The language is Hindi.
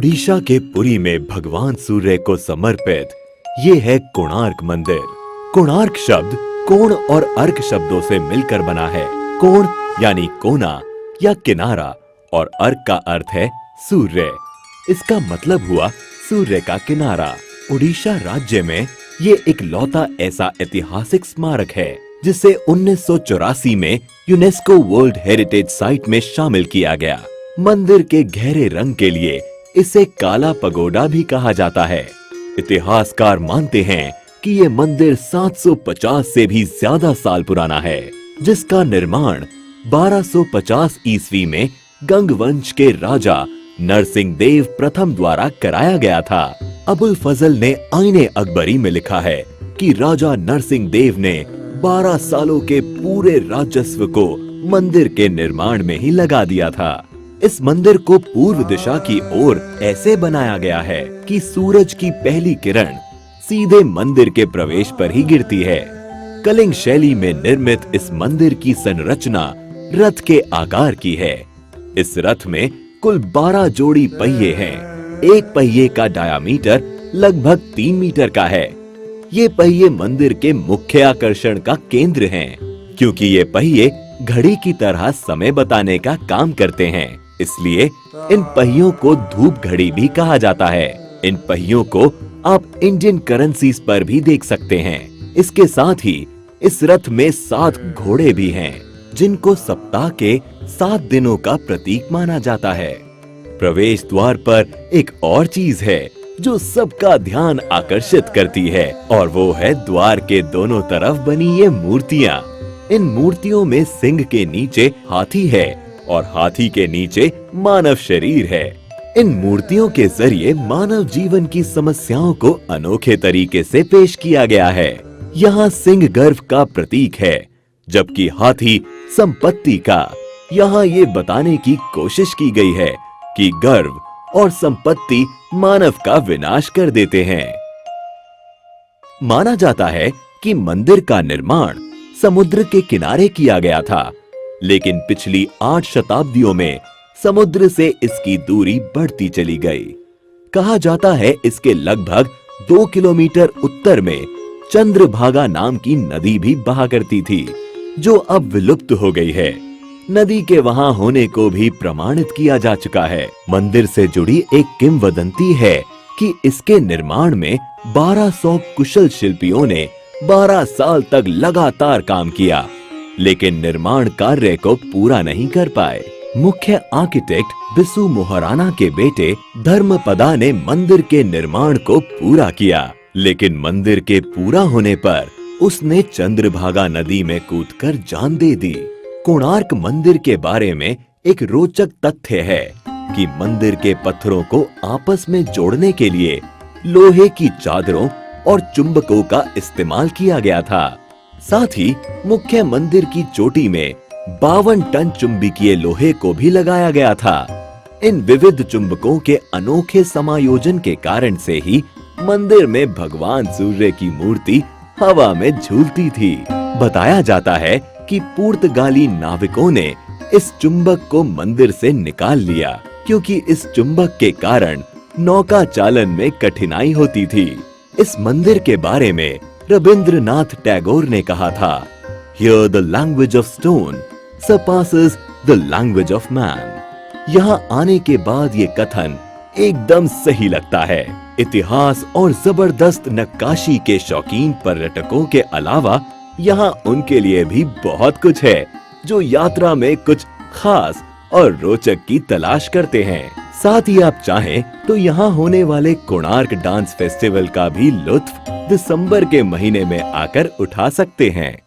ओडिशा के पुरी में भगवान सूर्य को समर्पित ये है कोणार्क मंदिर। कोणार्क शब्द कोण और अर्क शब्दों से मिलकर बना है। कोण यानी कोना या किनारा और अर्क का अर्थ है सूर्य। इसका मतलब हुआ सूर्य का किनारा। ओडिशा राज्य में ये इकलौता ऐसा ऐतिहासिक स्मारक है जिसे 1984 में यूनेस्को वर्ल्ड हेरिटेज साइट में शामिल किया गया। मंदिर के गहरे रंग के लिए इसे काला पगोडा भी कहा जाता है। इतिहासकार मानते हैं कि ये मंदिर 750 से भी ज्यादा साल पुराना है, जिसका निर्माण 1250 ईस्वी में गंग वंश के राजा नरसिंह देव प्रथम द्वारा कराया गया था। अबुल फजल ने आईने अकबरी में लिखा है कि राजा नरसिंह देव ने 12 सालों के पूरे राजस्व को मंदिर के निर्माण में ही लगा दिया था। इस मंदिर को पूर्व दिशा की ओर ऐसे बनाया गया है कि सूरज की पहली किरण सीधे मंदिर के प्रवेश पर ही गिरती है। कलिंग शैली में निर्मित इस मंदिर की संरचना रथ के आकार की है। इस रथ में कुल 12 जोड़ी पहिए हैं। एक पहिए का डायामीटर लगभग 3 मीटर का है। ये पहिए मंदिर के मुख्य आकर्षण का केंद्र हैं, क्योंकि ये पहिए घड़ी की तरह समय बताने का काम करते हैं। इसलिए इन पहियों को धूप घड़ी भी कहा जाता है। इन पहियों को आप इंडियन करेंसीज पर भी देख सकते हैं। इसके साथ ही इस रथ में 7 घोड़े भी हैं, जिनको सप्ताह के 7 दिनों का प्रतीक माना जाता है। प्रवेश द्वार पर एक और चीज है जो सबका ध्यान आकर्षित करती है, और वो है द्वार के दोनों तरफ बनी ये मूर्तियां। इन मूर्तियों में सिंह के नीचे हाथी है और हाथी के नीचे मानव शरीर है। इन मूर्तियों के जरिए मानव जीवन की समस्याओं को अनोखे तरीके से पेश किया गया है। यहाँ सिंह गर्व का प्रतीक है, जबकि हाथी संपत्ति का। यहाँ ये बताने की कोशिश की गई है कि गर्व और संपत्ति मानव का विनाश कर देते हैं। माना जाता है कि मंदिर का निर्माण समुद्र के किनारे किया गया था, लेकिन पिछली 8 शताब्दियों में समुद्र से इसकी दूरी बढ़ती चली गई। कहा जाता है इसके लगभग 2 किलोमीटर उत्तर में चंद्रभागा नाम की नदी भी बहा करती थी, जो अब विलुप्त हो गई है। नदी के वहां होने को भी प्रमाणित किया जा चुका है। मंदिर से जुड़ी एक किंवदंती है कि इसके निर्माण में 1200 कुशल शिल्पियों ने 12 साल तक लगातार काम किया, लेकिन निर्माण कार्य को पूरा नहीं कर पाए। मुख्य आर्किटेक्ट बिसु मोहराना के बेटे धर्मपदा ने मंदिर के निर्माण को पूरा किया, लेकिन मंदिर के पूरा होने पर उसने चंद्रभागा नदी में कूदकर जान दे दी। कोणार्क मंदिर के बारे में एक रोचक तथ्य है कि मंदिर के पत्थरों को आपस में जोड़ने के लिए लोहे की चादरों और चुंबकों का इस्तेमाल किया गया था। साथ ही मुख्य मंदिर की चोटी में 52 टन चुंबकीय लोहे को भी लगाया गया था। इन विविध चुंबकों के अनोखे समायोजन के कारण से ही मंदिर में भगवान सूर्य की मूर्ति हवा में झूलती थी। बताया जाता है कि पुर्तगाली नाविकों ने इस चुंबक को मंदिर से निकाल लिया, क्योंकि इस चुंबक के कारण नौका चालन में कठिनाई होती थी। इस मंदिर के बारे में रविंद्रनाथ टैगोर ने कहा था, Here the language of stone surpasses the language of man। यहाँ आने के बाद ये कथन एकदम सही लगता है। इतिहास और जबरदस्त नक्काशी के शौकीन पर्यटकों के अलावा यहाँ उनके लिए भी बहुत कुछ है, जो यात्रा में कुछ खास और रोचक की तलाश करते हैं। साथ ही आप चाहें तो यहाँ होने वाले कोणार्क डांस फेस्टिवल का भी लुत्फ दिसंबर के महीने में आकर उठा सकते हैं।